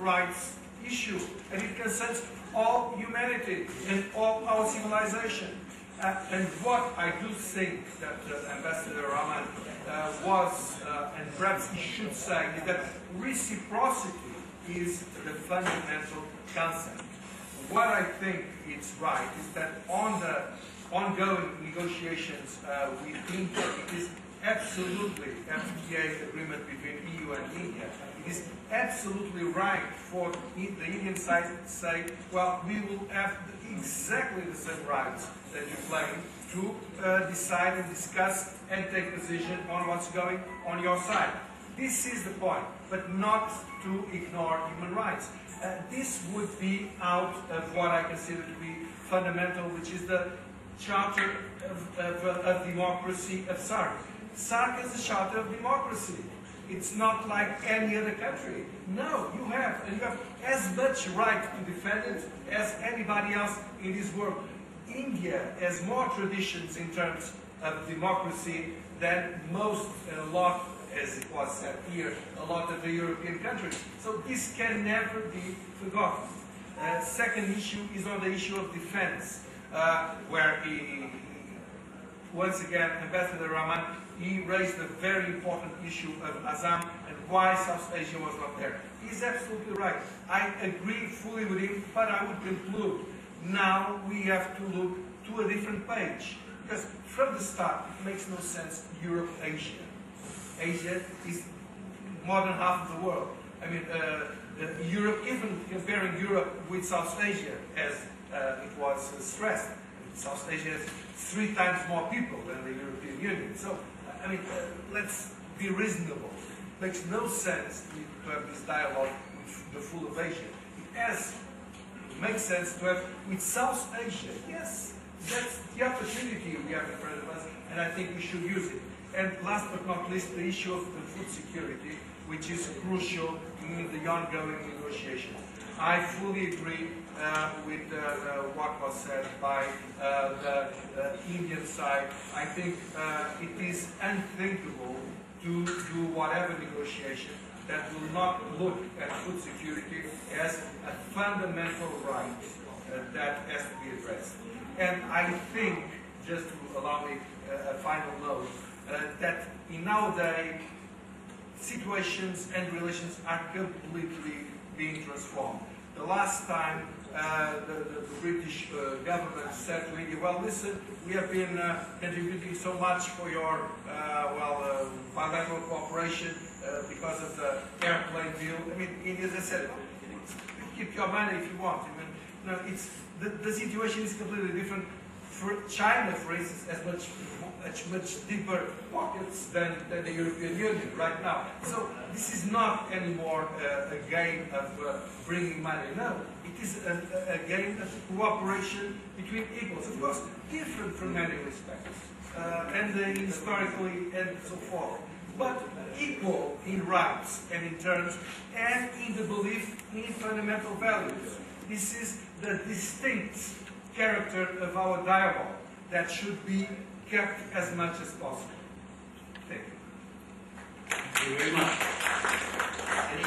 rights issue, and it concerns all humanity and all our civilization. And what I do think that Ambassador Rahman was, and perhaps he should say, is that reciprocity is the fundamental concept. What I think is right is that on the ongoing negotiations with India, it is absolutely FTA agreement between EU and India. It is absolutely right for the Indian side to say, well, we will have exactly the same rights that you claim to decide and discuss and take decision on what's going on your side. This is the point, but not to ignore human rights. This would be out of what I consider to be fundamental, which is the Charter of Democracy of SAARC. SAARC is a charter of democracy. It's not like any other country. No, you have as much right to defend it as anybody else in this world. India has more traditions in terms of democracy than most, and a lot, as it was said here, a lot of the European countries. So this can never be forgotten. Second issue is on the issue of defense, where once again, Ambassador Rahman, he raised a very important issue of Assam and why South Asia was not there. He's absolutely right. I agree fully with him, but I would conclude, now we have to look to a different page. Because from the start, it makes no sense, Europe-Asia. Asia is more than half of the world. I mean, Europe, even comparing Europe with South Asia, as it was stressed, South Asia has 3 times more people than the European Union. So, I mean, let's be reasonable. It makes no sense to have this dialogue with the full of Asia. It makes sense to have with South Asia. Yes, that's the opportunity we have in front of us, and I think we should use it. And last but not least, the issue of the food security, which is crucial in the ongoing negotiations. I fully agree with what was said by the Indian side. I think it is unthinkable to do whatever negotiation that will not look at food security as a fundamental right that has to be addressed. And I think, just to allow me a final note, that in nowadays situations and relations are completely being transformed. The last time the British government said to India, well, listen, we have been contributing so much for your bilateral cooperation because of the airplane deal. I mean, India said, keep your money if you want. I mean, you know, the situation is completely different. For China, for instance, has much deeper pockets than the European Union right now. So this is not anymore a game of bringing money. No, it is a game of cooperation between equals. Of course, different from many respects, and historically and so forth, but equal in rights and in terms, and in the belief in fundamental values. This is the distinct character of our dialogue that should be kept as much as possible. Thank you. Thank you very much.